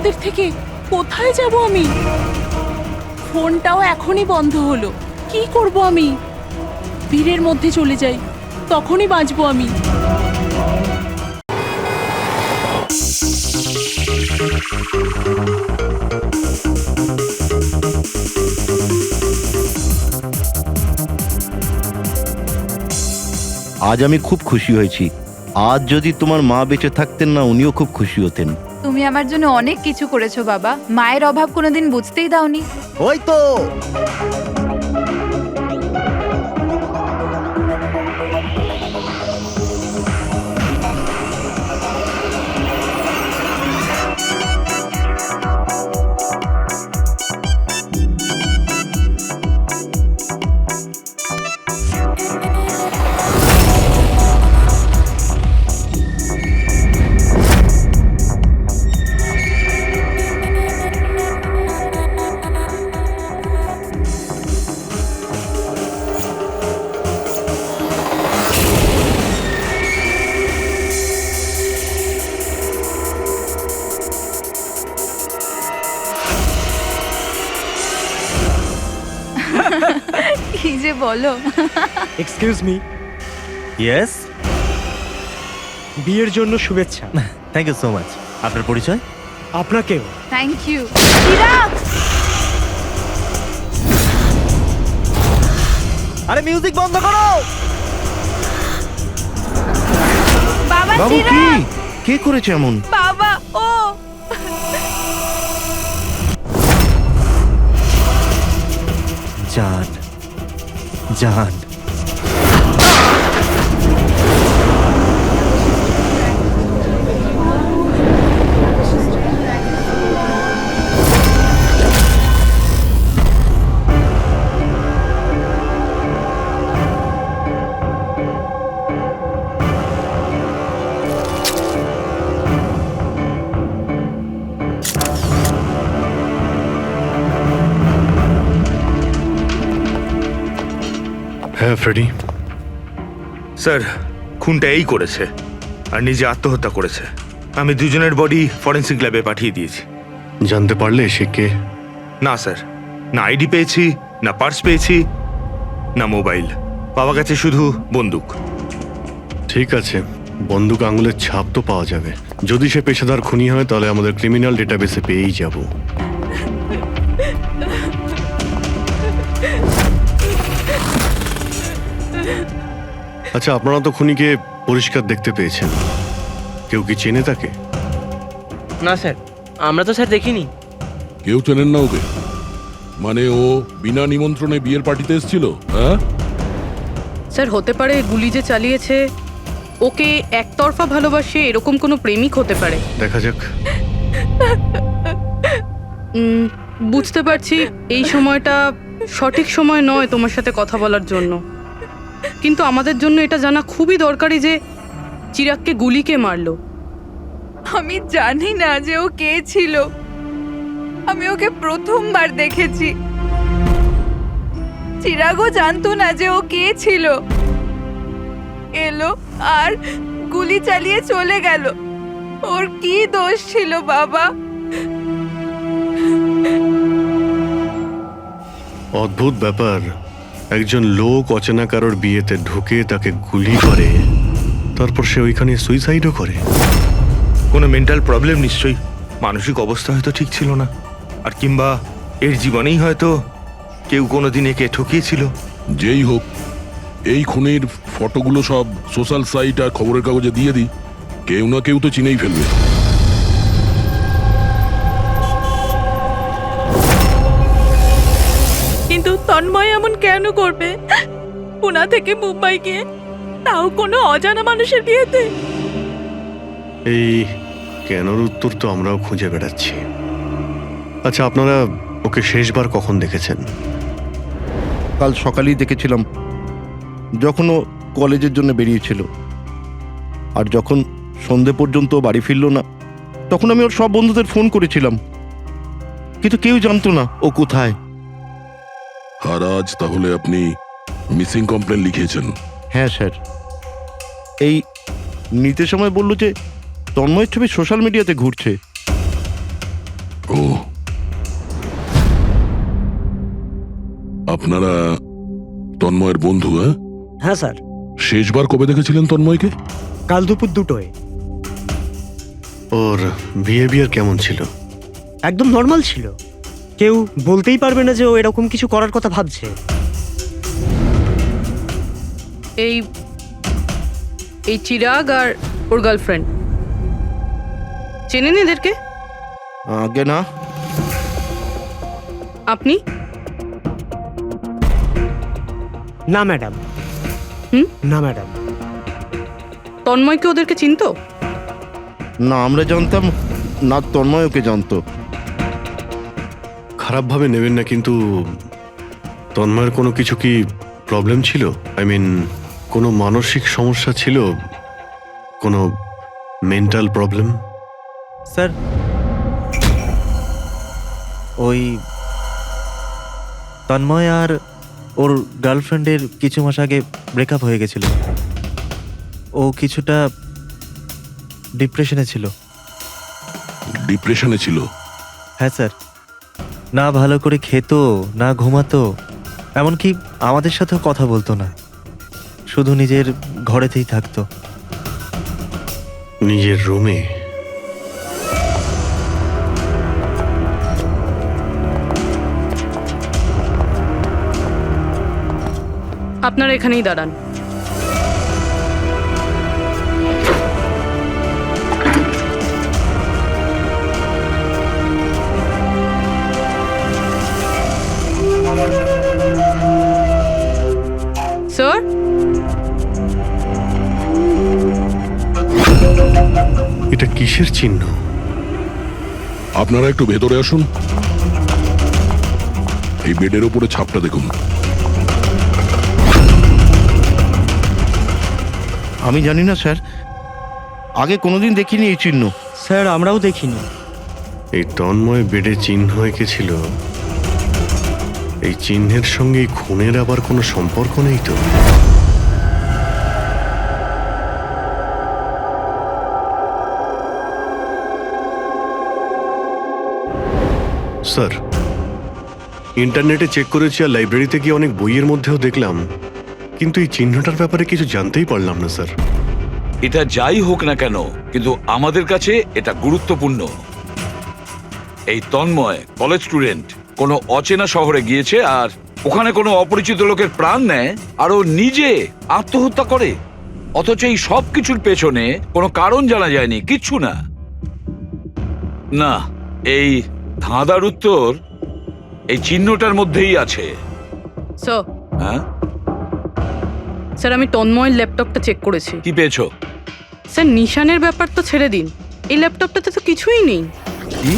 ওদের থেকে কোথায় যাব আমি? ফোনটাও এখনই বন্ধ হলো। কি করব আমি? ভিড়ের মধ্যে চলে যাই, তখনই বাঁচবো আমি। আজ আমি খুব খুশি হয়েছি। আজ যদি তোমার মা বেঁচে থাকতেন না, উনিও খুব খুশি হতেন। তুমি আমার জন্য অনেক কিছু করেছো বাবা, মায়ের অভাব কোনোদিন বুঝতেই দাওনি। ওই তো কি যে বলো। এক্সকিউজ মি, ইয়েস, বিয়ের জন্য শুভেচ্ছা। Thank you so much. আপনার পরিচয়? আপনাকেও। Thank you. চিরাগ! আরে মিউজিক বন্ধ করো। বাবা বাবু, কি চিরাগ! কে করেছে এমন? বাবা, ও জান, জান। হ্যাঁ ফ্রেডি, স্যার, খুনটা এই করেছে আর নিজে আত্মহত্যা করেছে। আমি দুজনের বডি ফরেন্সিক ল্যাবে পাঠিয়ে দিয়েছি। জানতে পারলে সে কে? না স্যার, না আইডি পেয়েছি, না পার্স পেয়েছি, না মোবাইল। পাওয়া গেছে শুধু বন্দুক। ঠিক আছে, বন্দুক আঙুলের ছাপ তো পাওয়া যাবে। যদি সে পেশাদার খুনি হয় তাহলে আমাদের ক্রিমিনাল ডেটাবেসে পেয়েই যাব। আচ্ছা, আপনারা তো খুনিকে পরিষ্কার দেখতে পেয়েছেন। কেউ কি চেনে তাকে? না স্যার, আমরা তো স্যার দেখিনি। কেউ চেনেন না ওকে? মানে ও বিনা নিমন্ত্রণে বিয়ের পার্টিতে এসেছিল? হ্যাঁ স্যার, হতে পারে গুলি যে চালিয়েছে ওকে একতরফা ভালোবাসে এরকম কোনো প্রেমিক হতে পারে। দেখা যাক। বুঝতে পারছি এই সময়টা সঠিক সময় নয় তোমার সাথে কথা বলার জন্য, কিন্তু আমাদের জন্য এটা জানা খুবই দরকারি যে চিরাগকে গুলি কে মারলো। আমি জানি না যে ও কে ছিল। আমি ওকে প্রথমবার দেখেছি। চিরাগও জানতো না যে ও কে ছিল। এলো আর গুলি চালিয়ে চলে গেল। ওর কি দোষ ছিল বাবা? অদ্ভুত ব্যাপার, একজন লোক অচেনা কারোর বিয়েতে ঢুকে তাকে গুলি করে, তারপর সে ওইখানে সুইসাইডও করে। কোনো মেন্টাল প্রবলেম নিশ্চয়ই। মানসিক অবস্থা হয়তো ঠিক ছিল না, আর কিংবা এর জীবনেই হয়তো কেউ কোনোদিন একে ঠকিয়েছিল। যেই হোক, এই খুনের ফটোগুলো সব সোশ্যাল সাইট আর খবরের কাগজে দিয়ে দিই, কেউ না কেউ তো চিনেই ফেলবে। কিন্তু তন্ময় এমন কেন করবে? পুনা থেকে মুম্বাই গিয়ে, তাও কোনো অজানা মানুষের বিয়েতে। এই কেনর উত্তর তো আমরাও খুঁজে বেড়াচ্ছি। আচ্ছা, আপনারা ওকে শেষবার কখন দেখেছেন? কাল সকালেই দেখেছিলাম, যখন ও কলেজের জন্য বেরিয়েছিল। আর যখন সন্ধে পর্যন্ত বাড়ি ফিরল না, তখন আমি ওর সব বন্ধুদের ফোন করেছিলাম, কিন্তু কেউ জানতো না ও কোথায়। আর আজ তাহলে আপনি মিসিং কমপ্লেন লিখিয়েছেন? হ্যাঁ স্যার, এই নিতে সময় বলল যে তন্ময়ের ছবি সোশ্যাল মিডিয়াতে ঘুরছে। ও, আপনারা তন্ময়ের বন্ধু? হ্যাঁ, হ্যাঁ স্যার, শেষবার কবে দেখেছিলেন তন্ময়কে? কাল দুপুর 2টোয়। ওর বিহেভিয়ার কেমন ছিল? একদম নর্মাল ছিল, কেউ বলতেই পারবে না যে ও এরকম কিছু করার কথা ভাবছে। এই এই চিরাগ আর ওর গার্লফ্রেন্ড চেনেন এদেরকে? আগে না। আপনি? না ম্যাডাম। হুম? না ম্যাডাম। তন্ময়কে ওদেরকে চিনতো? না আমরা জানতাম না, তন্ময় ওকে জানতো। খারাপভাবে নেবেন না, কিন্তু তন্ময়ের কোনো কিছু কি প্রবলেম ছিল? আই মিন, কোনো মানসিক সমস্যা ছিল? কোনো মেন্টাল প্রবলেম? স্যার, ওই তন্ময় আর ওর গার্লফ্রেন্ডের কিছু মাস আগে ব্রেকআপ হয়ে গেছিল। ও কিছুটা ডিপ্রেশনে ছিল। ডিপ্রেশনে ছিল? হ্যাঁ স্যার, না ভালো করে খেত, না ঘুমাতো, এমনকি আমাদের সাথেও কথা বলতো না, শুধু নিজের ঘরেতেই থাকতো। নিজের রুমে? আপনারা এখানেই দাঁড়ান। স্যার, এটা কিসের চিহ্ন? আপনারা একটু ভেতরে আসুন। এই বেডের উপরে ছাপটা দেখুন। আমি জানি না স্যার, আগে কোনোদিন দেখিনি এই চিহ্ন। স্যার, আমরাও দেখিনি। এই তন্ময় বেডে চিহ্ন এঁকেছিল, এই চিহ্নের সঙ্গে এই খুনের আবার কোনো সম্পর্ক নেই তো? স্যার, ইন্টারনেটে চেক করেছি আর লাইব্রেরিতে গিয়ে অনেক বইয়ের মধ্যেও দেখলাম, কিন্তু এই চিহ্নটার ব্যাপারে কিছু জানতেই পারলাম না স্যার। এটা যাই হোক না কেন, কিন্তু আমাদের কাছে এটা গুরুত্বপূর্ণ। এই তন্ময় কলেজ স্টুডেন্ট, কোনো অচেনা শহরে গিয়েছে আর ওখানে কোনো অপরিচিত লোকের প্রাণ নেয় আর ও নিজে আত্মহত্যা করে, অথচ এই সব কিছুর পেছনে কোনো কারণ জানা যায়নি, কিচ্ছু না। না, এই ধাঁধার উত্তর এই চিহ্নটার মধ্যেই আছে। স্যার, হ্যাঁ, স্যার আমি তন্ময়ের ল্যাপটপটা চেক করেছি। কি পেয়েছো? স্যার, নিশানের ব্যাপার তো ছেড়ে দিন, এই ল্যাপটপটাতে তো কিছুই নেই। কি?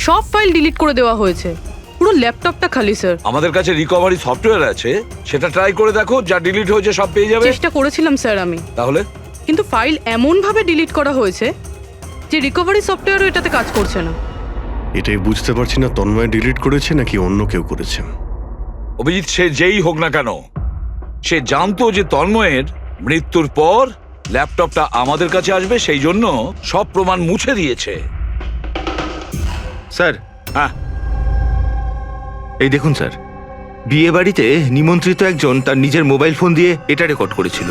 সব ফাইল ডিলিট করে দেওয়া হয়েছে, পুরো ল্যাপটপটা খালি স্যার। আমাদের কাছে রিকভারি সফটওয়্যার আছে, সেটা ট্রাই করে দেখো, যা ডিলিট হয়েছে সব পেয়ে যাবে। চেষ্টা করেছিলাম স্যার আমি, তাহলে কিন্তু ফাইল এমন ভাবে ডিলিট করা হয়েছে যে রিকভারি সফটওয়্যারও এটাতে কাজ করছে না। এটাই বুঝতে পারছি না, তন্ময় ডিলিট করেছে নাকি অন্য কেউ করেছে। অভিজিৎ, সে যেই হোক না কেন, সে জানতো যে তন্ময়ের মৃত্যুর পর ল্যাপটপটা আমাদের কাছে আসবে, সেই জন্য সব প্রমাণ মুছে দিয়েছে। স্যার, হ্যাঁ, এই দেখুন স্যার, বিয়ে বাড়িতে নিমন্ত্রিত একজন তার নিজের মোবাইল ফোন দিয়ে এটা রেকর্ড করেছিল।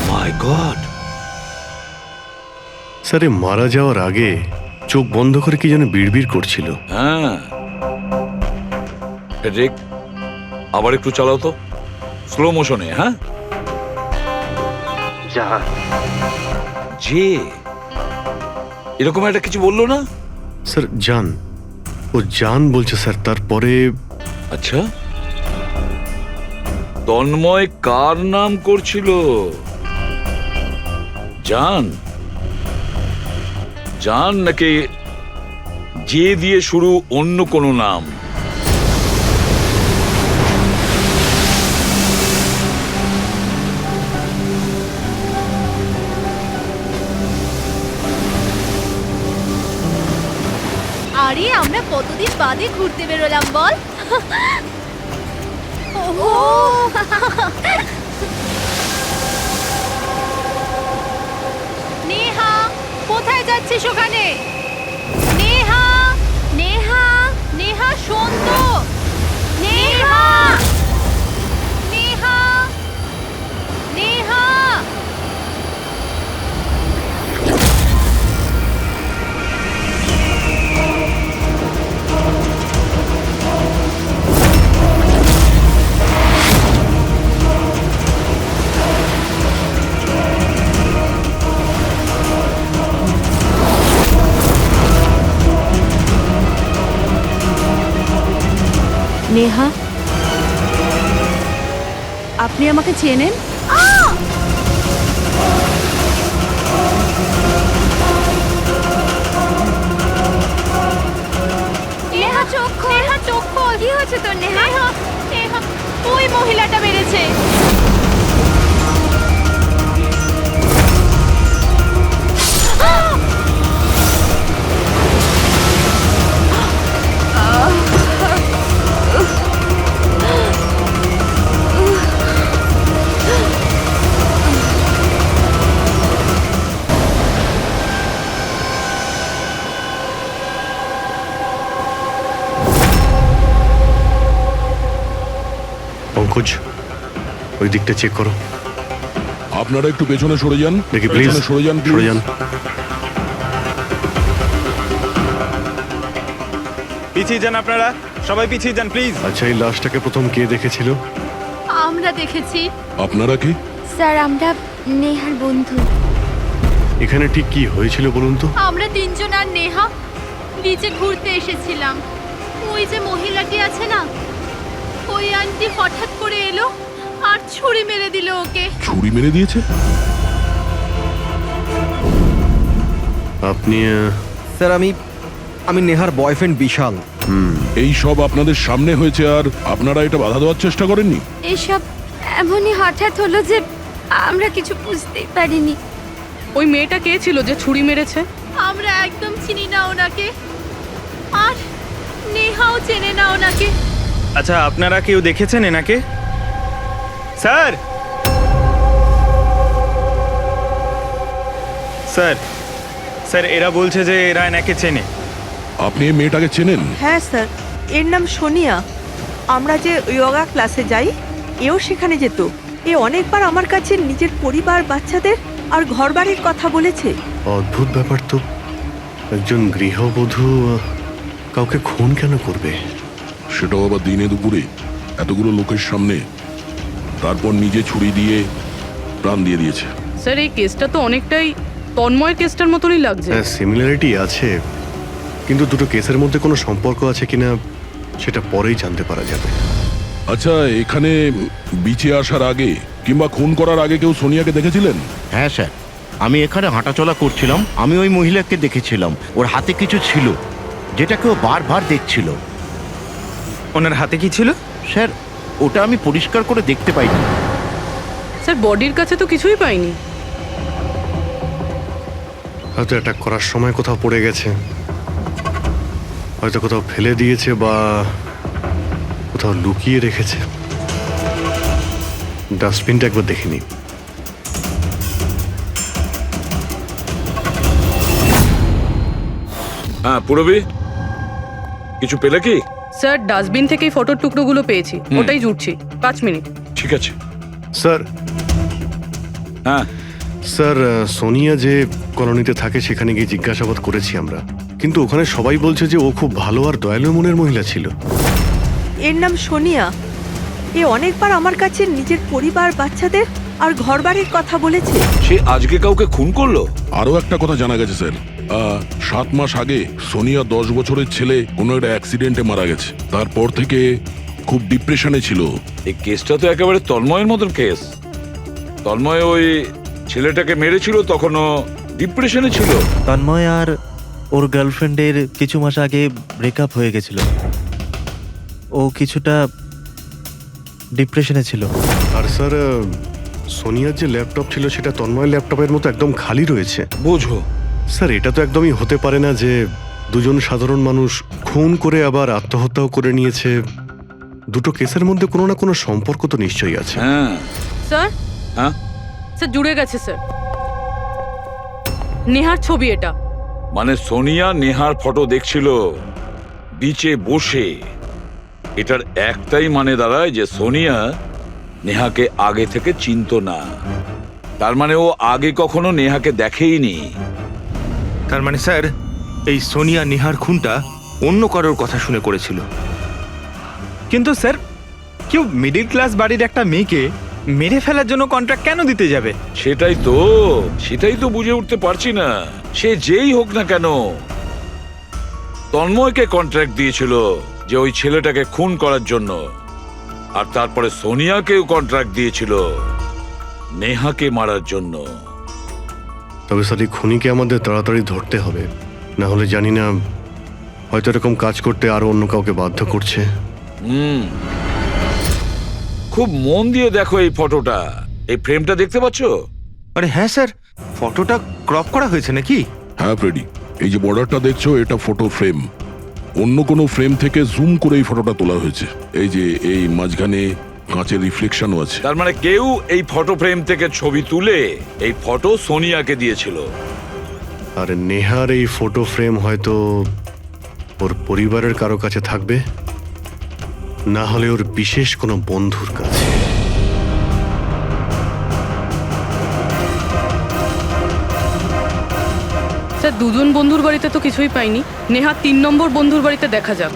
মাই গড। স্যার, এ মারা যাওয়ার আগে চোখ বন্ধ করে কি যেন বিড়বিড় করছিল। হ্যাঁ, ফেডরিক, আবার একটু চালাও তো, স্লো মোশনে। হ্যাঁ, যে এরকম একটা কিছু বললো না? স্যার, জান, ও জান বলছে স্যার। তারপরে আচ্ছা, তন্ময় কার নাম করছিল? জান? জান নাকি যে দিয়ে শুরু অন্য কোনো নাম? আরে আমরা কতদিন বাদে ঘুরতে বেরোলাম বল। ওহো, নেহা কোথায় যাচ্ছিস ওখানে? নেহা, নেহা, নেহা শোন তো। নেহা, নেহা, নেহা। নেহা, আপনি আমাকে চেনেন? নেহা চোখ খোল। নেহা চোখ খোল। কি হয়েছে তোর নেহা? নেহা, নেহা, ওই মহিলাটা মেরেছে। পঙ্কজ, ওই দিকটা চেক করো। আপনারা একটু পেছনে সরে যান, দেখি প্লিজ, পেছনে সরে যান, সরে যান। পিছিয়ে যান আপনারা, সবাই পিছিয়ে যান প্লিজ। আচ্ছা, এই লাশটাকে প্রথম কে দেখেছিল? আমরা দেখেছি। আপনারা কি? স্যার, আমরা নেহার বন্ধু। এখানে ঠিক কি হয়েছিল বলুন তো? আমরা তিনজন আর নেহা নিচে ঘুরতে এসেছিলাম। ওই যে মহিলাটি আছে না, ওই আন্টি হঠাৎ করে এলো আর ছুরি মেরে দিল ওকে। ছুরি মেরে দিয়েছে? আপনি স্যার, আমি নেহার বয়ফ্রেন্ড বিশাল। এই সব আপনাদের সামনে হয়েছে আর আপনারা এটা বাধা দেওয়ার চেষ্টা করেননি? এসব এমনই হঠাৎ হলো যে আমরা কিছু বুঝতেই পারিনি। ওই মেয়েটা কে ছিল যে ছুরি মেরেছে? আমরা একদম চিনি না ওনাকে, আর নেহাও চেনে না ওনাকে। আচ্ছা, আপনারা কেউ দেখেছেন এনাকে? স্যার, স্যার, স্যার, এরা বলছে যে এরা এনাকে চেনে। আপনি এই মেয়েটাকে চেনেন? হ্যাঁ স্যার, এর নাম সোনিয়া। আমরা যে যোগা ক্লাসে যাই, এও সেখানে যেত। এ অনেকবার আমার কাছে নিজের পরিবার, বাচ্চাদের আর ঘরবাড়ির কথা বলেছে। অদ্ভুত ব্যাপার তো। একজন গৃহবধূ কাউকে খুন কেন করবে? সেটাও আবার দিনে দুপুরে, এতগুলো লোকের সামনে। তারপর নিজে ছুরি দিয়ে প্রাণ দিয়ে দিয়েছে। স্যার, এই কেসটা তো অনেকটাই তন্ময়ের কেসটার মতনই লাগছে। হ্যাঁ, সিমিলারিটি আছে, কিন্তু দুটো কেসের মধ্যে কোনো সম্পর্ক আছে কিনা সেটা পরেই জানতে পারা যাবে। আচ্ছা, এখানে বিচে আসার আগে কিংবা খুন করার আগে কেউ সোনিয়াকে দেখেছিলেন? হ্যাঁ স্যার, আমি এখানে হাঁটাচলা করছিলাম, আমি ওই মহিলাকে দেখেছিলাম। ওর হাতে কিছু ছিল যেটা কেউ বারবার দেখছিল। ওনার হাতে কি ছিল? স্যার, ওটা আমি পরিষ্কার করে দেখতে পাইনি। স্যার, বডির কাছে তো কিছুই পাইনি। হয়তো অ্যাটাক করার সময় কোথাও পড়ে গেছে, হয়তো কোথাও ফেলে দিয়েছে বা কোথাও লুকিয়ে রেখেছে। ডাস্টবিনটা একবার দেখে নিই। হ্যাঁ পুরবি, কিছু পেলে কি? স্যার, ডাস্টবিন থেকেই ফটোর টুকরোগুলো পেয়েছি, ওটাই জুটছি। 5 মিনিট। ঠিক আছে স্যার। হ্যাঁ স্যার, সোনিয়া যে কলোনিতে থাকে সেখানে গিয়ে জিজ্ঞাসাবাদ করেছি আমরা, কিন্তু ওখানে সবাই বলছে যে ও খুব ভালো আর দয়ালু মনের মহিলা ছিল। এর নাম সোনিয়া। এ অনেকবার আমার কাছে নিজের পরিবার, বাচ্চাদের আর ঘরবাড়ির কথা বলেছে। সে আজকে কাউকে খুন করলো? আরো একটা কথা জানা গেছে স্যার, 7 মাস আগে সোনিয়া 10 বছরের ছেলে কোনো একটা অ্যাক্সিডেন্টে মারা গেছে। তারপর থেকে খুব ডিপ্রেশনে ছিল। এই কেসটা তো একেবারে তন্ময়ের মতন কেস। তন্ময় ওই ছেলেটাকে মেরেছিল, তখনও ডিপ্রেশনে ছিল। তন্ময় আর ওর গার্লফ্রেন্ডের কিছু মাস আগে ব্রেকআপ হয়ে গেছিল। ও কিছুটা ডিপ্রেশনে ছিল। আর স্যার, সোনিয়ার যে ল্যাপটপ ছিল সেটা তন্ময়ের ল্যাপটপের মতো একদম খালি রয়েছে। বোঝো স্যার, এটা তো একদমই হতে পারে না যে দুজন সাধারণ মানুষ খুন করে আবার আত্মহত্যাও করে নিয়েছে। দুটো কেসের মধ্যে কোনো না কোনো সম্পর্ক তো নিশ্চয়ই আছে। হ্যাঁ স্যার, হ্যাঁ স্যার জুড়ে গেছে স্যার। নেহার ছবি এটা। মানে সোনিয়া নেহার ফটো দেখছিল বিচে বসে। এটার একটাই মানে দাঁড়ায় যে সোনিয়া নেহাকে আগে থেকে চিনতো না। তার মানে ও আগে কখনো নেহাকে দেখেইনি। তার মানে স্যার এই সোনিয়া নেহার খুনটা অন্য কারোর কথা শুনে করেছিল। কিন্তু স্যার কেউ মিডল ক্লাস বাড়ির একটা মেয়েকে মেরে ফেলার জন্য কন্ট্রাক্ট কেন দিতে যাবে? সেটাই তো বুঝে উঠতে পারছি না। সে যেই হোক না কেন তন্ময়কে কন্ট্রাক্ট দিয়েছিল যে ওই ছেলেটাকে খুন করার জন্য, আর তারপরে সোনিয়াকেও কন্ট্রাক্ট দিয়েছিল নেহাকে মারার জন্য। তবে স্যার এই খুনিকে আমাদের তাড়াতাড়ি ধরতে হবে, না হলে জানি না হয়তো এরকম কাজ করতে আরো অন্য কাউকে বাধ্য করছে। খুব মন দিয়ে দেখো এই ফটোটা, এই ফ্রেমটা দেখতে পাচ্ছো? আরে হ্যাঁ স্যার, ফটোটা ক্রপ করা হয়েছে নাকি? হ্যাঁ ফ্রেডি, এই যে বর্ডারটা দেখছো এটা ফটো ফ্রেম। অন্য কোনো ফ্রেম থেকে জুম করে এই ফটোটা তোলা হয়েছে। এই যে এই মাঝখানে কাঁচের রিফ্লেকশনও আছে। তার মানে কেউ এই ফটো ফ্রেম থেকে ছবি তুলে এই ফটো সোনিয়াকে দিয়েছিল। আর নেহার এই ফটো ফ্রেম হয়তো ওর পরিবারের কারো কাছে থাকবে, না হলে ওর বিশেষ কোনো বন্ধুর কাছে। স্যার দুজন বন্ধুর বাড়িতে তো কিছুই পাইনি, নেহা 3 নম্বর বন্ধুর বাড়িতে দেখা যাক।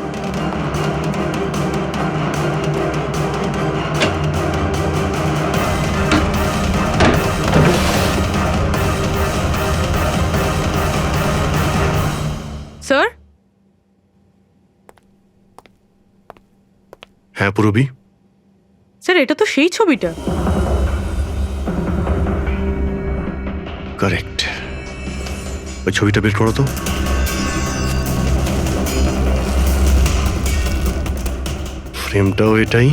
স্যার, হ্যাঁ পুরবি, স্যার এটা তো সেই ছবিটা। কারেক্ট। ওই ছবিটা বের করো তো। ফ্রেমটাও এটাই,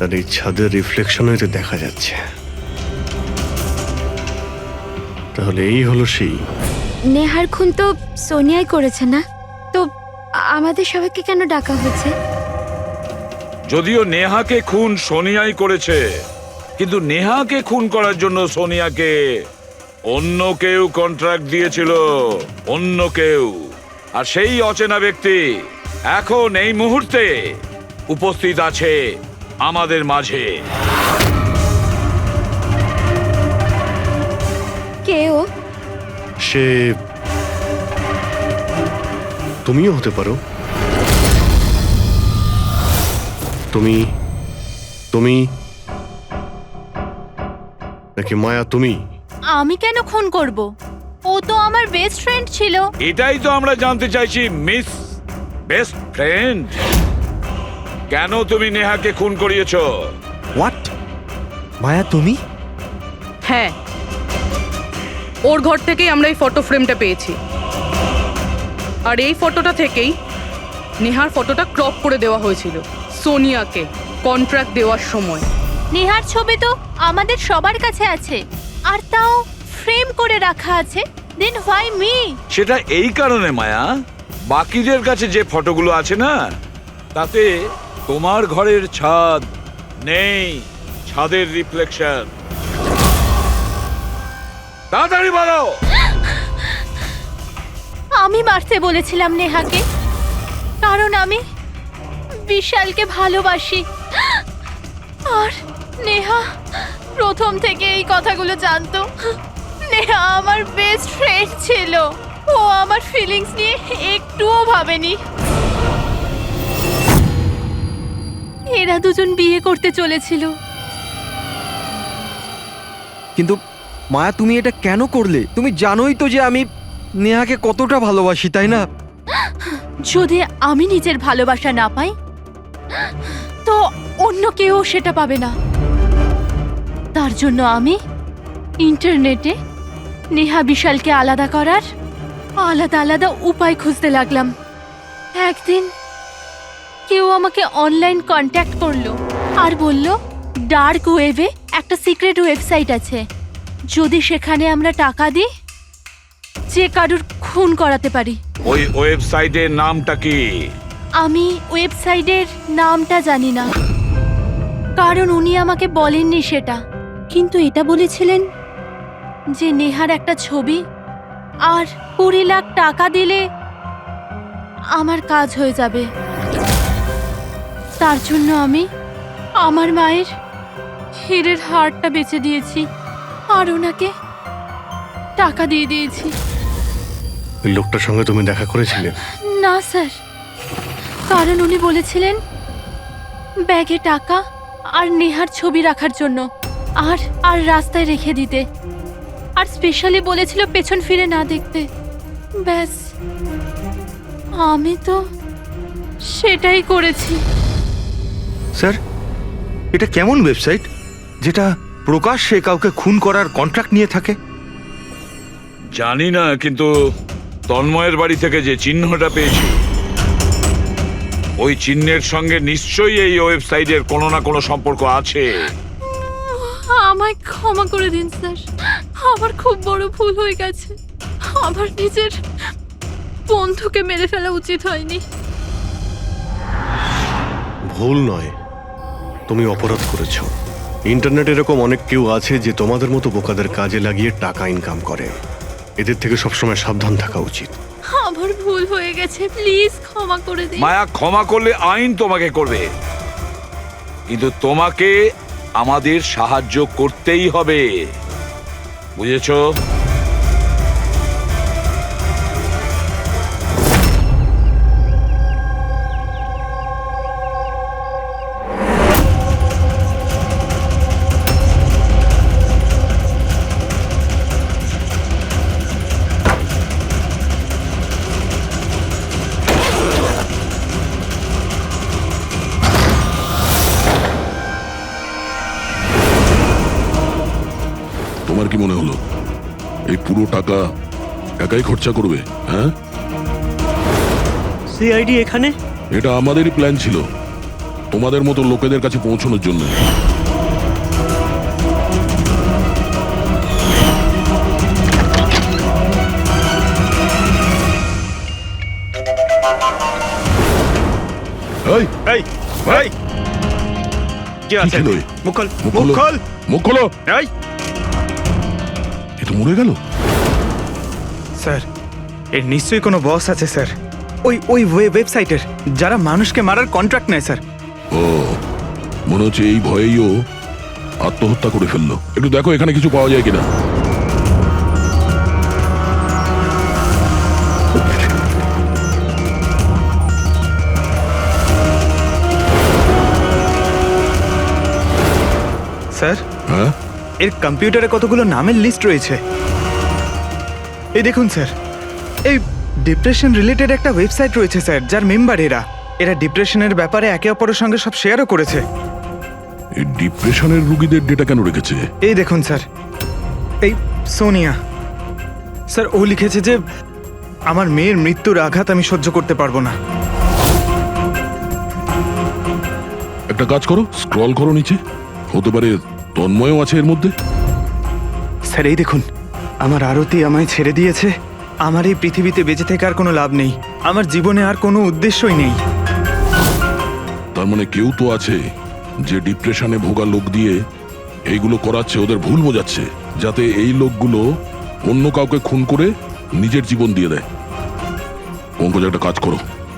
আর এই ছাদের রিফ্লেকশনও এতে দেখা যাচ্ছে। তাহলে এই হলো সেই। নেহার খুন তো সোনিয়াই করেছে না? তো আমাদের সবাইকে কেন ডাকা হয়েছে? যদিও নেহাকে খুন সোনিয়াই করেছে, কিন্তু নেহাকে খুন করার জন্য সোনিয়াকে অন্য কেউ কন্ট্রাক্ট দিয়েছিল, অন্য কেউ। আর সেই অচেনা ব্যক্তি এখন এই মুহূর্তে উপস্থিত আছে আমাদের মাঝে। কেউ সে তুমিও হতে পারো। তুমি তুমি নাকি মায়া তুমি? আমি কেন খুন করব? ও তো আমার বেস্ট ফ্রেন্ড ছিল। এটাই তো আমরা জানতে চাইছি মিস বেস্ট ফ্রেন্ড। কেন তুমি নেহাকে খুন করিয়েছো? হোয়াট? মায়া তুমি? হ্যাঁ, ওর ঘর থেকেই আমরা এই ফটো ফ্রেমটা পেয়েছি। আর এই ফটোটা থেকেই নেহার ফটোটা ক্রপ করে দেওয়া হয়েছিল সোনিয়াকে কন্ট্রাক্ট দেওয়ার সময়। নেহার ছবি তো আমাদের সবার কাছে আছে, আর তাও ফ্রেম করে রাখা আছে। Then why me? সেটা এই কারণে মায়া, বাকিদের কাছে যে ফটোগুলো আছে না, তাতে তোমার ঘরের ছাদ নেই, ছাদের রিফ্লেকশন। তাড়াতাড়ি বলো। আমি মারতে বলেছিলাম নেহাকে, কারণ আমি বিশালকে ভালোবাসি। আর নেহা প্রথম থেকে এই কথাগুলো জানতো। নেহা আমার বেস্ট ফ্রেন্ড ছিল, ও আমার ফিলিংস নিয়ে একটুও ভাবেনি। এরা দুজন বিয়ে করতে চলেছিল। কিন্তু মায়া তুমি এটা কেন করলে? তুমি জানোই তো যে আমি নেহাকে কতটা ভালোবাসি, তাই না? যদি আমি নিজের ভালোবাসা না পাই, তো অন্য কেউ সেটা পাবে না। তার জন্য আমি ইন্টারনেটে নেহা বিশালকে আলাদা করার আলাদা আলাদা উপায় খুঁজতে লাগলাম। একদিন কেউ আমাকে অনলাইন কন্ট্যাক্ট করলো আর বলল ডার্ক ওয়েবে একটা সিক্রেট ওয়েবসাইট আছে, যদি সেখানে আমরা টাকা দিই যে কারুর খুন করাতে পারি। ওই ওয়েবসাইটের নামটা কি? আমি ওয়েবসাইটের নামটা জানি না, কারণ উনি আমাকে বলেননি সেটা। কিন্তু এটা বলেছিলেন যে নেহার একটা ছবি আর 20 লাখ টাকা দিলে আমার কাজ হয়ে যাবে। তার জন্য আমি আমার মায়ের হীরের হারটা বেচে দিয়েছি আর ওনাকে টাকা দিয়ে দিয়েছি। ওই লোকটার সঙ্গে তুমি দেখা করেছিলে? না স্যার, কারণ উনি বলেছিলেন ব্যাগে টাকা আর নেহার ছবি রাখার জন্য আর আর রাস্তায় রেখে দিতে, আর স্পেশালি বলেছিল পেছন ফিরে না দেখতে। ব্যাস, আমি তো সেটাই করেছি। স্যার, এটা কেমন ওয়েবসাইট যেটা প্রকাশ্যে কাউকে খুন করার কন্ট্রাক্ট নিয়ে থাকে? জানি না, কিন্তু তন্ময়ের বাড়ি থেকে যে চিহ্নটা পেয়েছি ওই চিহ্নের সঙ্গে নিশ্চয়ই এই ওয়েবসাইটের কোনো না কোনো সম্পর্ক আছে। আমায় ক্ষমা করে দিন স্যার, আমার খুব বড় ভুল হয়ে গেছে। আমার নিজের বন্ধুকে মেরে ফেলা উচিত হয়নি। ভুল নয়, তুমি অপরাধ করেছো। ইন্টারনেটে এরকম অনেক কেউ আছে যে তোমাদের মতো বোকাদের কাজে লাগিয়ে টাকা ইনকাম করে। এদের থেকে সবসময় সাবধান থাকা উচিত। আমার ভুল হয়ে গেছে, প্লিজ ক্ষমা করে দিন। মায়া, ক্ষমা করলে আইন তোমাকে করবে, কিন্তু তোমাকে আমাদের সাহায্য করতেই হবে, বুঝেছো? তোমার কি মনে হলো এই পুরো টাকা একাই খরচা করবে? হ্যাঁ, সিআইডি এখানে? এটা আমাদেরই প্ল্যান ছিল, তোমাদের মতো লোকেদের কাছে পৌঁছানোর জন্য। এই, এই এই কি আছে? ছিল এ? মুখ খোল, মুখ মুখ খোলো। খোল। মুখ খোলো। এই এ তো মরে গেল। স্যার, এর নিশ্চয়ই কোনো বস আছে স্যার, ওই ওয়েবসাইটের, যারা মানুষকে মারার কন্ট্রাক্ট নেয় স্যার। ও, মনে হচ্ছে এই ভয়েই ও আত্মহত্যা করে ফেললো। একটু দেখো এখানে কিছু পাওয়া যায় কিনা। স্যার, হ্যাঁ, এর কম্পিউটারে কতগুলো নামের লিস্ট রয়েছে। এই দেখুন স্যার, এই ডিপ্রেশন রিলেটেড একটা ওয়েবসাইট রয়েছে স্যার, যার মেম্বার এরা ডিপ্রেশনের ব্যাপারে একে অপরের সঙ্গে সব শেয়ারও করেছে। এই ডিপ্রেশনের রুগীদের ডেটা কেন রেখেছে? এই দেখুন স্যার, এই সোনিয়া স্যার, ও লিখেছে যে আমার মেয়ের মৃত্যুর আঘাত আমি সহ্য করতে পারবো না। একটা কাজ করো, স্ক্রল করো নিচে, হতে পারে তন্ময়ও আছে এর মধ্যে। স্যার এই দেখুন, আমার আরতি আমায় ছেড়ে দিয়েছে, আমার এই পৃথিবীতে বেঁচে থেকে আর কোনো লাভ নেই, আমার জীবনে আর কোনো উদ্দেশ্যই নেই। তার মানে কেউ তো আছে যে ডিপ্রেশনে ভোগা লোক দিয়ে এইগুলো করাচ্ছে, ওদের ভুল বোঝাচ্ছে, যাতে এই লোকগুলো অন্য কাউকে খুন করে নিজের জীবন দিয়ে দেয়। পঙ্কজ, একটা কাজ করো,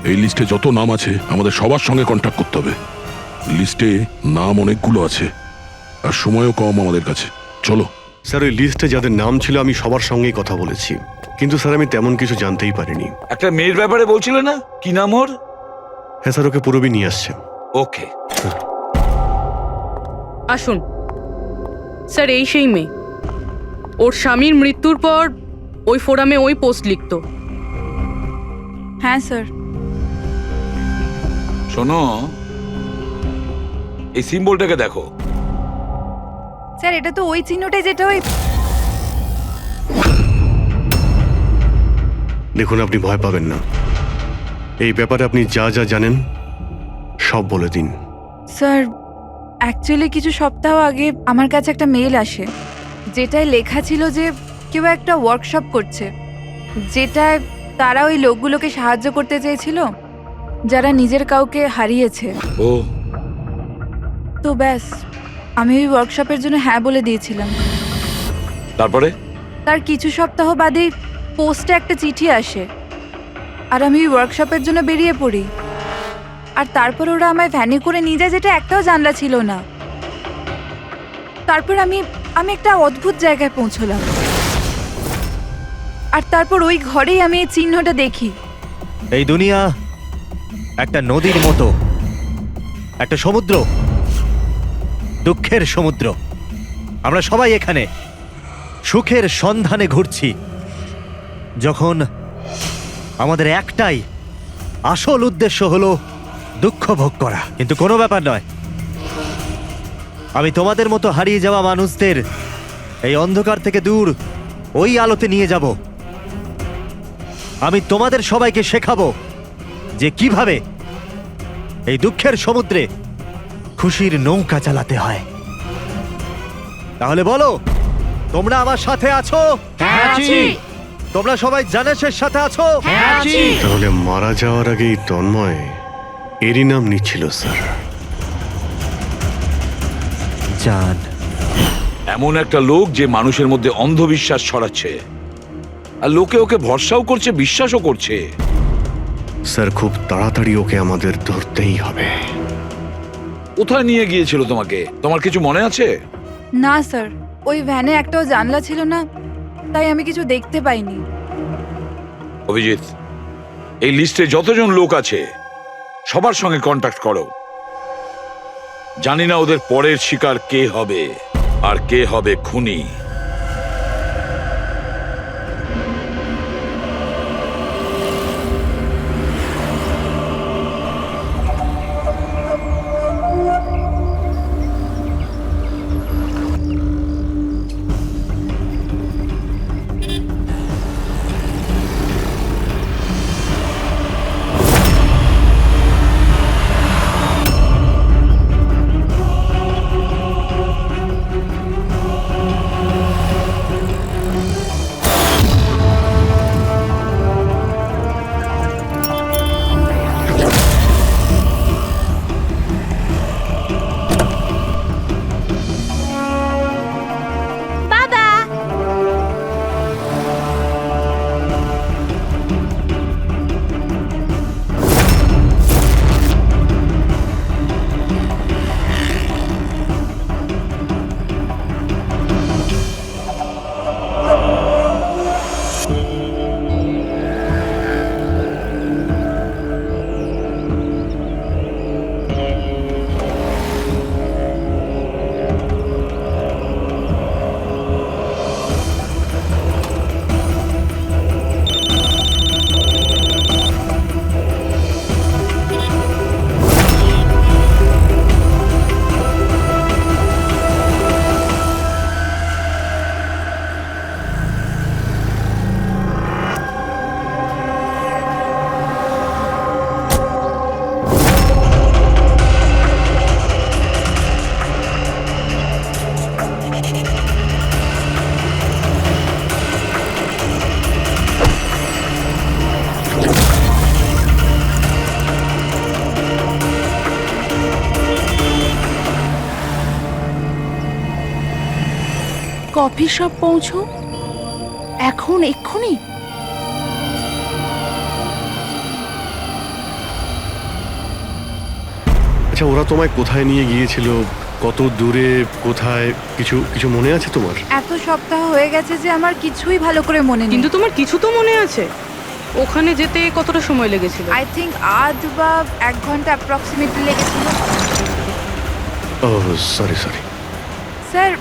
এই লিস্টে যত নাম আছে আমাদের সবার সঙ্গে কন্ট্যাক্ট করতে হবে। লিস্টে নাম অনেকগুলো আছে আর সময়ও কম আমাদের কাছে। চলো। স্যার, ওই লিস্টে যাদের নাম ছিল আমি সবার সঙ্গেই কথা বলেছি, কিন্তু স্যার আমি তেমন কিছু জানতেই পারিনি। একটা মেয়ের ব্যাপারে বলছিলে না, কি নাম ওর? হ্যাঁ স্যার, ওকে পুরবি নিয়ে আসছে। ওকে, আসুন স্যার, এই সেই মেয়ে। ওর স্বামীর মৃত্যুর পর ওই ফোরামে ওই পোস্ট লিখতো। হ্যাঁ স্যার। শোনো, এই সিম্বলটাকে দেখো। স্যার, এটা তো ওই চিহ্নটাই যেটা ওই। দেখুন, আপনি ভয় পাবেন না, এই ব্যাপারে আপনি যা যা জানেন সব বলে দিন। স্যার, অ্যাকচুয়ালি কিছু সপ্তাহ আগে আমার কাছে একটা মেল আসে, যেটায় লেখা ছিল যে কেউ একটা ওয়ার্কশপ করছে, যেটায় তারা ওই লোকগুলোকে সাহায্য করতে চেয়েছিল যারা নিজের কাউকে হারিয়েছে। ও, তো ব্যাস, আমি ওই ওয়ার্কশপের জন্য হ্যাঁ বলে দিয়েছিলাম। তারপরে? তার কিছু সপ্তাহ বাদেই পোস্টে একটা চিঠি আসে আর আমি ওয়ার্কশপের জন্য বেরিয়ে পড়ি। আর তারপর ওরা আমায় ভ্যানে করে নিয়ে যায়, যেটা একটাও জানলা ছিল না। তারপর আমি একটা অদ্ভুত জায়গায় পৌঁছলাম, আর তারপর ওই ঘরেই আমি এই চিহ্নটা দেখি। এই দুনিয়া একটা নদীর মতো, একটা সমুদ্র, দুঃখের সমুদ্র। আমরা সবাই এখানে সুখের সন্ধানে ঘুরছি, যখন আমাদের একটাই আসল উদ্দেশ্য হলো দুঃখ ভোগ করা। কিন্তু কোনো ব্যাপার নয়, আমি তোমাদের মতো হারিয়ে যাওয়া মানুষদের এই অন্ধকার থেকে দূর ওই আলোতে নিয়ে যাব। আমি তোমাদের সবাইকে শেখাবো যে কিভাবে এই দুঃখের সমুদ্রে খুশির নৌকা চালাতে হয়। তাহলে বলো, তোমরা আমার সাথে আছো? তোমরা সবাই জানেশের সাথে আছো? তাহলে মারা যাওয়ার আগেই তন্ময় এরই নাম নিচ্ছিল স্যার। জান এমন একটা লোক যে মানুষের মধ্যে অন্ধবিশ্বাস ছড়াচ্ছে, আর লোকে ওকে ভরসাও করছে, বিশ্বাসও করছে। স্যার খুব তাড়াতাড়ি ওকে আমাদের ধরতেই হবে। কোথায় নিয়ে গিয়েছিল তোমাকে? তোমার কিছু মনে আছে? না স্যার, ওই ভ্যানে একটাও জানলা ছিল না, তাই আমি কিছু দেখতে পাইনি। অভিজিৎ, এই লিস্টে যতজন লোক আছে সবার সঙ্গে কন্ট্যাক্ট করো। জানি না ওদের পরের শিকার কে হবে আর কে হবে খুনি। কফি শপ পৌঁছো এখন, এক্ষুনি? আচ্ছা, ওরা তোমায় কোথায় নিয়ে গিয়েছিল, কত দূরে, কোথায়, কিছু কিছু মনে আছে তোমার? এত সপ্তাহ হয়ে গেছে যে আমার কিছুই ভালো করে মনে নেই। কিন্তু তোমার কিছু তো মনে আছে? ওখানে যেতে কতটা সময় লেগেছিল? আই থিঙ্ক আধ বা 1 ঘন্টা অ্যাপ্রক্সিমেটলি লেগেছিল। ও সরি। স্যার,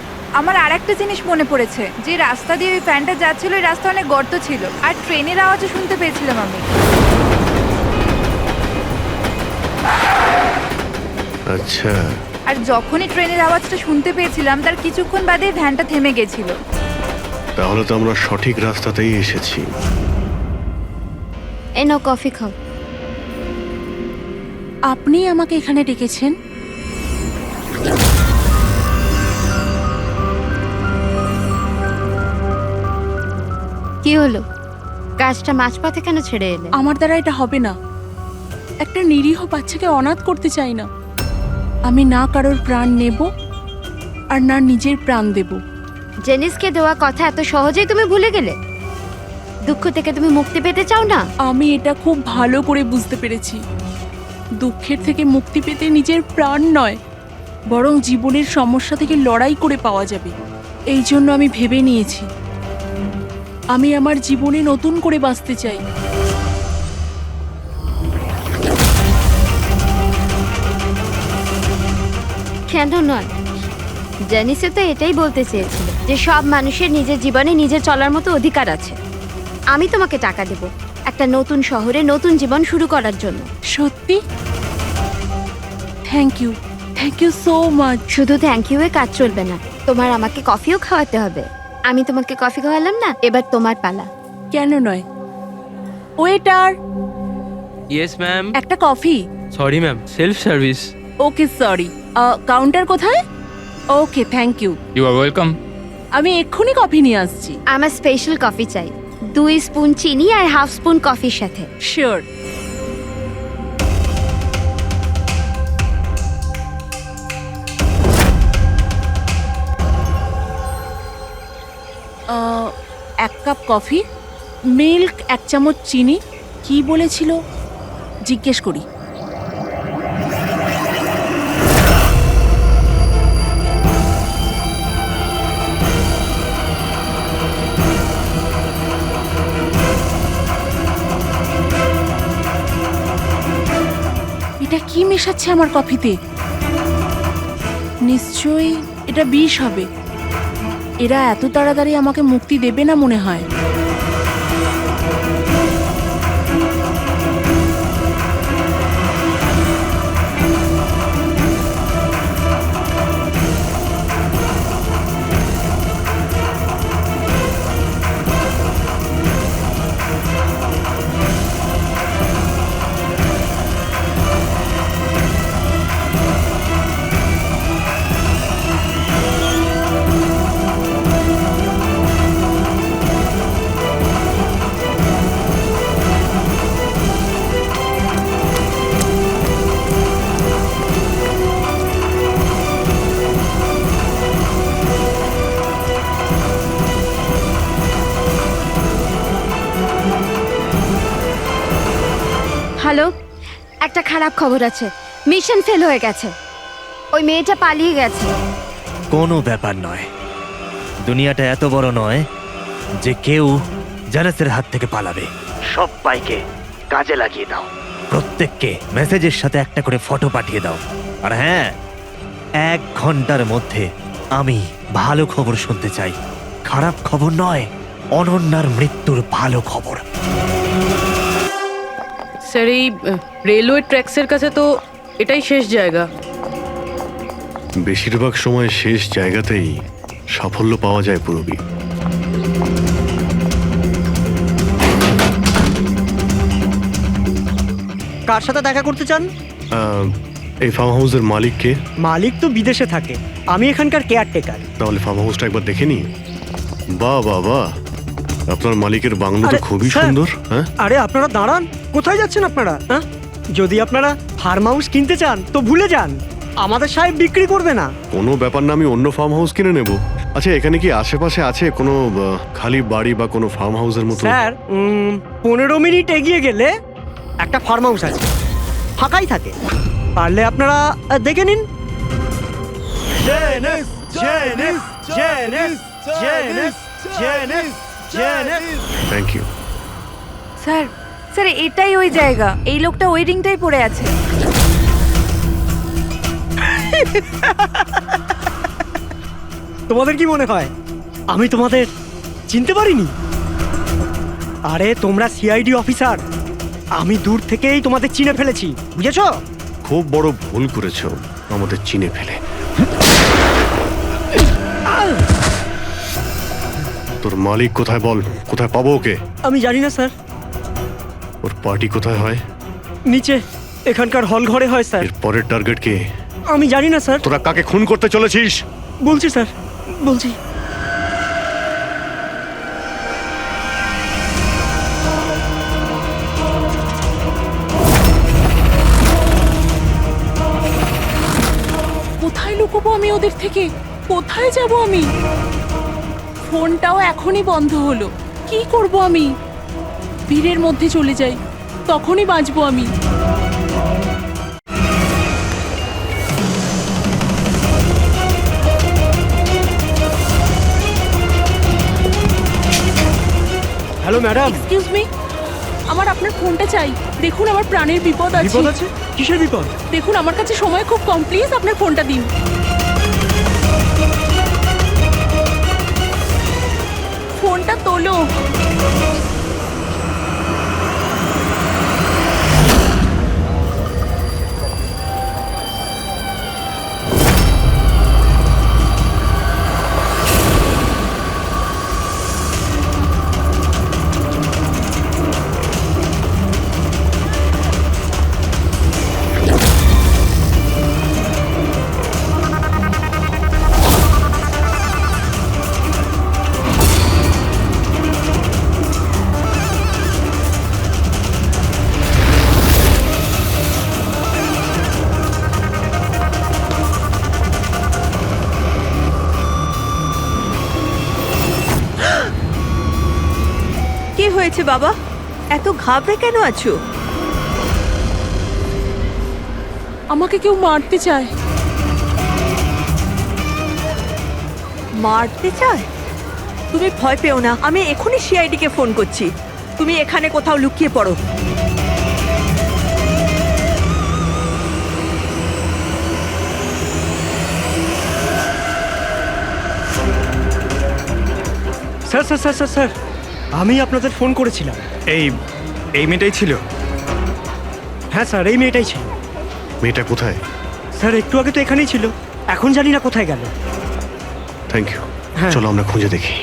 আমার আরেকটা জিনিস মনে পড়েছে, যে রাস্তা দিয়ে ওই ফ্যানটা যাচ্ছিল ওই রাস্তা অনেক গর্ত ছিল, আর ট্রেনের আওয়াজও শুনতে পেয়েছিলাম আমি। আচ্ছা, আর যখনই ট্রেনের আওয়াজটা শুনতে পেয়েছিলাম তার কিছুক্ষণ বাদে ভ্যানটা থেমে গেছিল। তাহলে তো আমরা সঠিক রাস্তাতেই এসেছি। এই নাও কফি খাও। আপনি আমাকে এখানে ডেকেছেন? কি হলো? কাজটা মাঝপথে কেন ছেড়ে এলে? আমার দ্বারা এটা হবে না। একটা নিরীহ বাচ্চাকে অনাথ করতে চাই না। আমি না কারোর প্রাণ নেব আর না নিজের প্রাণ দেব। জেনিসকে দেওয়া কথা এত সহজেই তুমি ভুলে গেলে? দুঃখ থেকে তুমি মুক্তি পেতে চাও না? আমি এটা খুব ভালো করে বুঝতে পেরেছি। দুঃখের থেকে মুক্তি পেতে নিজের প্রাণ নয়, বরং জীবনের সমস্যা থেকে লড়াই করে পাওয়া যাবে। এই জন্য আমি ভেবে নিয়েছি আমি আমার জীবনে নতুন করে বাঁচতে চাই। কেন নয়? জেনিসে তো এটাই বলতে চেয়েছিল যে সব মানুষের নিজের জীবনে নিজে চলার মতো অধিকার আছে। আমি তোমাকে টাকা দেব একটা নতুন শহরে নতুন জীবন শুরু করার জন্য। সত্যি? Thank you so much. শুধু থ্যাংক ইউ এ কাজ চলবে না, তোমার আমাকে কফিও খাওয়াতে হবে। আমি তোমাকে কফি খাওয়ালাম না, এবার তোমার পালা। কেন নয়? Waiter, yes ma'am. একটা coffee. Sorry ma'am, self service. Okay sorry, counter কোথায়? Okay thank you. You are welcome. আমি এক্ষুনি কফি নিয়ে আসছি। আমার স্পেশাল কফি চাই, 2 স্পুন চিনি আর হাফ স্পুন কফির সাথে। শিওর। এক কাপ কফি, মিল্ক 1 চামচ, চিনি। কি বলেছিল জিজ্ঞেস করি। এটা কি মেশাচ্ছে আমার কফিতে? নিশ্চয়ই এটা বিষ হবে। এরা এত তাড়াতাড়ি আমাকে মুক্তি দেবে না মনে হয়। হ্যালো, একটা খারাপ খবর আছে। মিশন ফেল হয়ে গেছে। ওই মেয়েটা পালিয়ে গেছে। কোনো ব্যাপার নয়, দুনিয়াটা এত বড় নয় যে কেউ জানাসের হাত থেকে পালাবে। সবাইকে কাজে লাগিয়ে দাও, প্রত্যেককে মেসেজের সাথে একটা করে ফটো পাঠিয়ে দাও। আর হ্যাঁ, 1 ঘন্টার মধ্যে আমি ভালো খবর শুনতে চাই। খারাপ খবর নয়, অনন্যার মৃত্যুর ভালো খবর। স্যার, এই রেলওয়ে ট্র্যাক্সের কাছে তো এটাই শেষ জায়গা। বেশিরভাগ সময় শেষ জায়গাতেই সাফল্য পাওয়া যায় পুরবী। কার সাথে দেখা করতে চান? এই ফার্ম হাউসের মালিককে। মালিক তো বিদেশে থাকে, আমি এখানকার কেয়ারটেকার। তাহলে ফার্ম হাউসটা একবার দেখে নি। বাহ বাহ বাহ, আপনার মালিকের বাংলো তো আরে, খুবই স্যার। সুন্দর। হ্যাঁ, আরে আপনারা দাঁড়ান, কোথায় যাচ্ছেন আপনারা? হ্যাঁ, যদি আপনারা ফার্ম হাউস কিনতে চান তো ভুলে যান, আমাদের সাহেব বিক্রি করবে না। কোনো ব্যাপার না, আমি অন্য ফার্ম হাউস কিনে নেব। আচ্ছা, এখানে কি আশেপাশে আছে কোনো খালি বাড়ি বা কোনো ফার্ম হাউসের মতো? স্যার, 15 মিনিট এগিয়ে গেলে একটা ফার্ম হাউস আছে, ফাঁকাই থাকে। পারলে আপনারা দেখে নিন। Thank you. স্যার, স্যার এটাই ওই জায়গা। এই লোকটা ওই রিংটাই পড়ে আছে। তোমাদের কি মনে হয় আমি তোমাদের চিনতে পারিনি? আরে তোমরা সিআইডি অফিসার, আমি দূর থেকেই তোমাদের চিনে ফেলেছি, বুঝেছো? খুব বড় ভুল করেছো আমাদের চিনে ফেলে। তোর মালিক কোথায় বল, কোথায় পাবো ওকে? আমি জানি না স্যার। ওর পার্টি কোথায় হয়? নিচে এখানকার হল ঘরে হয় স্যার। এর পরের টার্গেট কে? আমি জানি না স্যার। তোরা কাকে খুন করতে চলেছিস? বলছি স্যার, বলছি। কোথায় লুকোবো আমি ওদের থেকে? কোথায় যাব আমি? ফোনটাও এখনই বন্ধ হলো। কি করব আমি? ভিড়ের মধ্যে চলে যাই, তখনই বাঁচবো আমি। Hello madam. এক্সকিউজ মি, আমার আপনার ফোনটা চাই। দেখুন আমার প্রাণের বিপদ আছে। বিপদ আছে? কিসের বিপদ? দেখুন আমার কাছে সময় খুব কম, প্লিজ আপনার ফোনটা দিন। ফোনটা তোলো। কি হয়েছে বাবা? এত ঘাবড়ে কেন আছো? আমাকে কেউ মারতে চায়। মারতে চায়? তুমি ভয় পেও না, আমি এখনই সিআইডি কে ফোন করছি। তুমি এখানে কোথাও লুকিয়ে পড়ো। Sir sir sir sir sir, আমি আপনাদের ফোন করেছিলাম। এই মেয়েটাই ছিল। হ্যাঁ স্যার, এই মেয়েটাই ছিল। মেয়েটা কোথায়? স্যার একটু আগে তো এখানেই ছিল, এখন জানি না কোথায় গেল। Thank you. হ্যাঁ। চলো আমরা খুঁজে দেখি।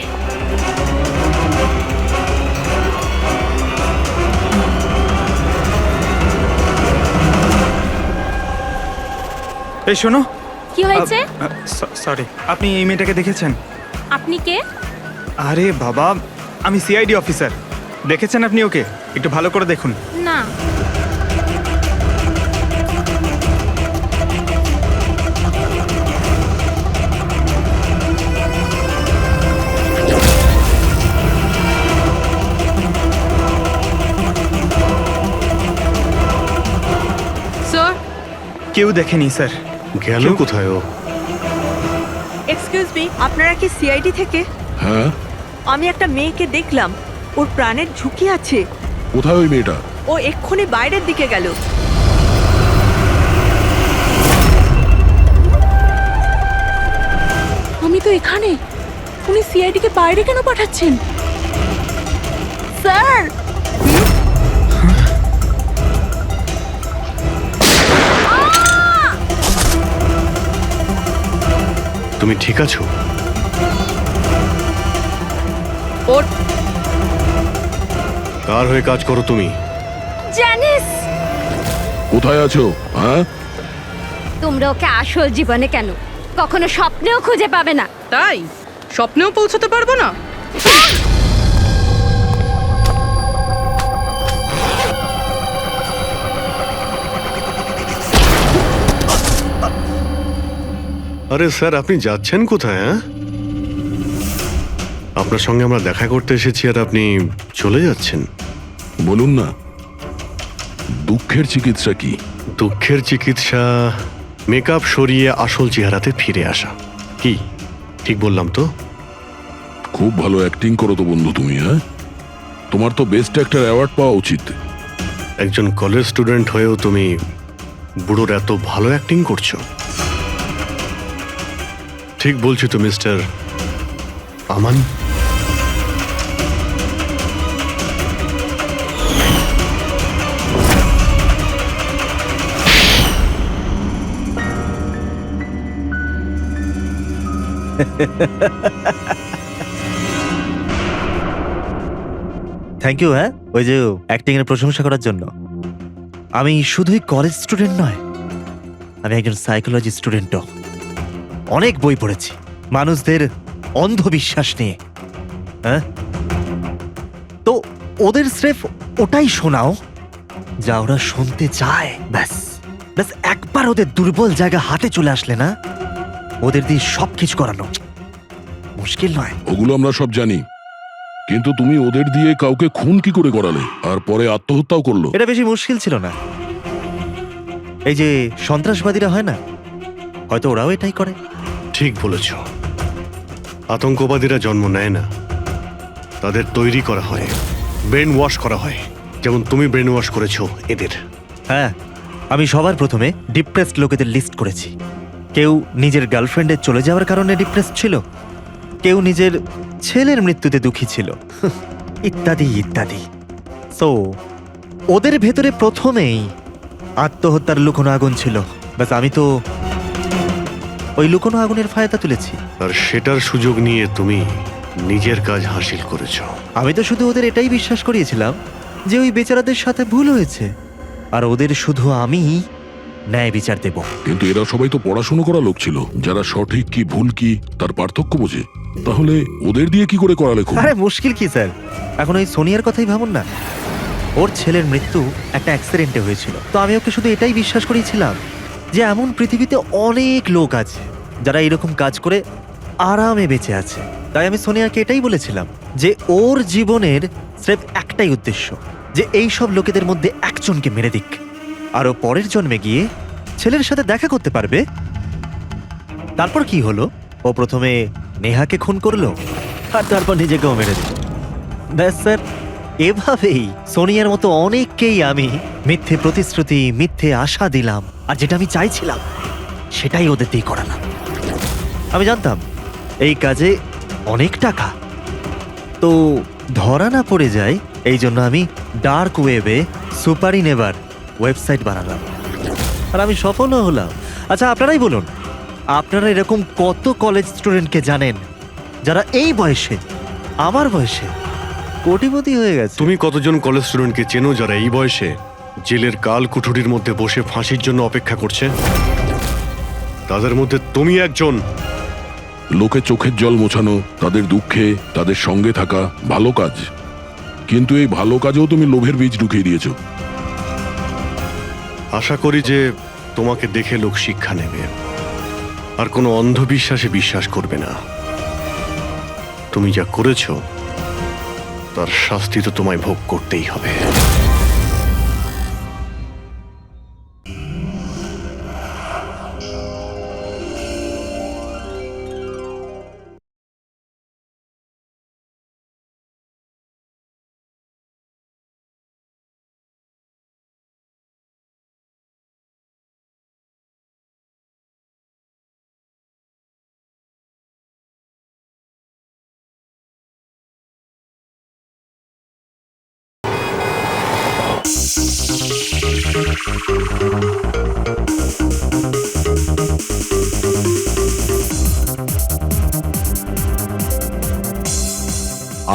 এই শোনো। কি হয়েছে? সরি, আপনি এই মেয়েটাকে দেখেছেন? আপনি কে? আরে বাবা, আমি সিআইডি অফিসার। দেখেছেন আপনি ওকে? একটু ভালো করে দেখুন। না। স্যার, কেউ দেখেনি স্যার। গেল কোথায় ও? এক্সকিউজ মি, আপনারা কি সিআইডি থেকে? হ্যাঁ, আমি একটা মেয়েকে দেখলাম, ওর প্রাণের ঝুঁকি আছে। কোথায় ওই মেয়েটা? ও এক্ষুনি বাইরের দিকে গেল। আমি তো এখানে। উনি সিআইডি কে বাইরে কেন পাঠাচ্ছেন? স্যার, তুমি ঠিক আছো? ওর কার হয়ে কাজ করো তুমি? জানিস কোথায় আছো? হ্যাঁ, তোমরা ওকে আসল জীবনে কেন কখনো স্বপ্নেও খুঁজে পাবে না। তাই স্বপ্নেও পৌঁছতে পারবো না? আরে স্যার, আপনি যাচ্ছেন কোথায়? হ্যাঁ, আপনার সঙ্গে আমরা দেখা করতে এসেছি আর আপনি চলে যাচ্ছেন। বলুন না, দুঃখের চিকিৎসা কি? দুঃখের চিকিৎসা মেকআপ সরিয়ে আসল চেহারাতে ফিরে আসা। কি ঠিক বললাম তো? খুব ভালো অ্যাক্টিং করো তো বন্ধু তুমি। হ্যাঁ, তোমার তো বেস্ট অ্যাক্টর অ্যাওয়ার্ড পাওয়া উচিত। একজন কলেজ স্টুডেন্ট হয়েও তুমি বুড়োর এত ভালো অ্যাক্টিং করছো। ঠিক বলছি তো মিস্টার আমান? Thank you. হ্যাঁ, ওই যে অ্যাক্টিং এর প্রশংসা করার জন্য। আমি শুধুই কলেজ স্টুডেন্ট নয়, আমি একজন সাইকোলজি স্টুডেন্টও। অনেক বই পড়েছি মানুষদের অন্ধবিশ্বাস নিয়ে। হ্যাঁ, তো ওদের স্রেফ ওটাই শোনাও যা ওরা শুনতে চায়। ব্যাস ব্যাস, একবার ওদের দুর্বল জায়গা হাতে চলে আসলে না, ওদের দিয়ে সবকিছু করানো। মুশকিল নয়। ওগুলো আমরা সব জানি, কিন্তু তুমি ওদের দিয়ে কাউকে খুন কি করে করালে আর পরে আত্মহত্যাও করলো? এটা বেশি মুশকিল ছিল না। এই যে সন্ত্রাসবাদীরা হয় না, হয়তো ওরাও এটাই করে। ঠিক বলেছ, আতঙ্কবাদীরা জন্ম নেয় না, তাদের তৈরি করা হয়, ব্রেন ওয়াশ করা হয়, যেমন তুমি ব্রেন ওয়াশ করেছো এদের। হ্যাঁ, আমি সবার প্রথমে ডিপ্রেসড লোকেদের লিস্ট করেছি। কেউ নিজের গার্লফ্রেন্ডের চলে যাওয়ার কারণে ডিপ্রেসড ছিল, কেউ নিজের ছেলের মৃত্যুতে দুঃখী ছিল, ইত্যাদি ইত্যাদি। সো ওদের ভেতরে প্রথমেই আত্মহত্যার লুকোনো আগুন ছিল। ব্যাস, আমি তো ওই লুকোনো আগুনের ফায়দা তুলেছি। আর সেটার সুযোগ নিয়ে তুমি নিজের কাজ হাসিল করেছো। আমি তো শুধু ওদের এটাই বিশ্বাস করিয়েছিলাম যে ওই বেচারাদের সাথে ভুল হয়েছে, আর ওদের শুধু আমি ন্যায় বিচার দেব। কিন্তু এরা সবাই তো পড়াশুনো করা লোক ছিল, যারা সঠিক কি ভুল কি তার পার্থক্য বোঝে। তাহলে ওদের দিয়ে কি করে করালে খুন? আরে মুশকিল কি স্যার, এখন ওই সোনিয়ার কথাই ভাবুন না। ওর ছেলের মৃত্যু একটা অ্যাক্সিডেন্টে হয়েছিল, তো আমি ওকে শুধু এটাই বিশ্বাস করেছিলাম যে এমন পৃথিবীতে অনেক লোক আছে যারা এরকম কাজ করে আরামে বেঁচে আছে। তাই আমি সোনিয়াকে এটাই বলেছিলাম যে ওর জীবনের স্রেফ একটাই উদ্দেশ্য, যে এই সব লোকেদের মধ্যে একজনকে মেরে দিক, আর ও পরের জন্মে গিয়ে ছেলের সাথে দেখা করতে পারবে। তারপর কি হলো, ও প্রথমে নেহাকে খুন করলো আর তারপর নিজেকেও মেরে দিল। ব্যাস স্যার, এভাবেই সোনিয়ার মতো অনেককেই আমি মিথ্যে প্রতিশ্রুতি, মিথ্যে আশা দিলাম, আর যেটা আমি চাইছিলাম সেটাই ওদের দিয়ে করালাম। আমি জানতাম এই কাজে অনেক টাকা, তো ধরা না পড়ে যায়, এই জন্য আমি ডার্ক ওয়েবে সুপারি নেভার ওয়েবসাইট বানালাম, আর আমি সফলও হলাম। আচ্ছা, আপনারাই বলুন, আপনারা এরকম কত কলেজ স্টুডেন্টকে জানেন যারা এই বয়সে, আমার বয়সে, কোটিপতি হয়ে গেছে? তুমি কতজন কলেজ স্টুডেন্টকে চেনো যারা এই বয়সে জেলের কাল কুঠুরির মধ্যে বসে ফাঁসির জন্য অপেক্ষা করছে? তাদের মধ্যে তুমি একজন। লোকে চোখের জল মোছানো, তাদের দুঃখে তাদের সঙ্গে থাকা ভালো কাজ, কিন্তু এই ভালো কাজেও তুমি লোভের বীজ ঢুকিয়ে দিয়েছো। আশা করি যে তোমাকে দেখে লোক শিক্ষা নেবে আর কোনো অন্ধবিশ্বাসে বিশ্বাস করবে না। তুমি যা করেছো তার শাস্তি তো তোমায় ভোগ করতেই হবে।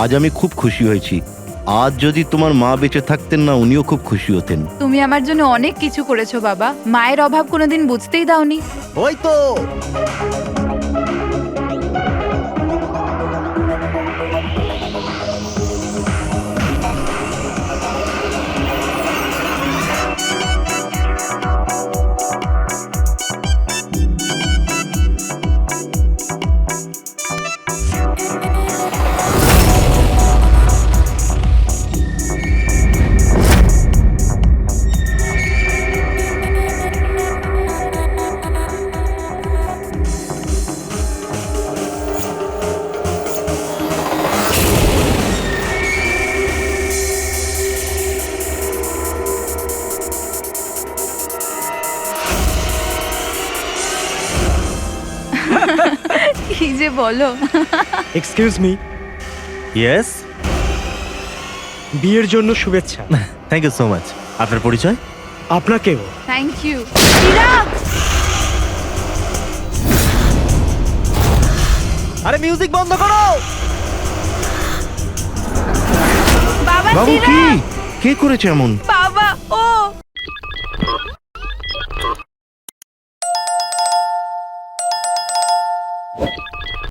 আজ আমি খুব খুশি হয়েছি। আজ যদি তোমার মা বেঁচে থাকতেন না, উনিও খুব খুশি হতেন। তুমি আমার জন্য অনেক কিছু করেছো বাবা, মায়ের অভাব কোনোদিন বুঝতেই দাওনি। ওই তো কি যে বলো। এক্সকিউজ মি, ইয়েস, বিয়ের জন্য শুভেচ্ছা। Thank you so much. আপনার পরিচয়? আপনাকেও। Thank you. চিরাগ, আরে মিউজিক বন্ধ করো। বাবা বাবু, কি চিরাগ, কে করেছে এমন?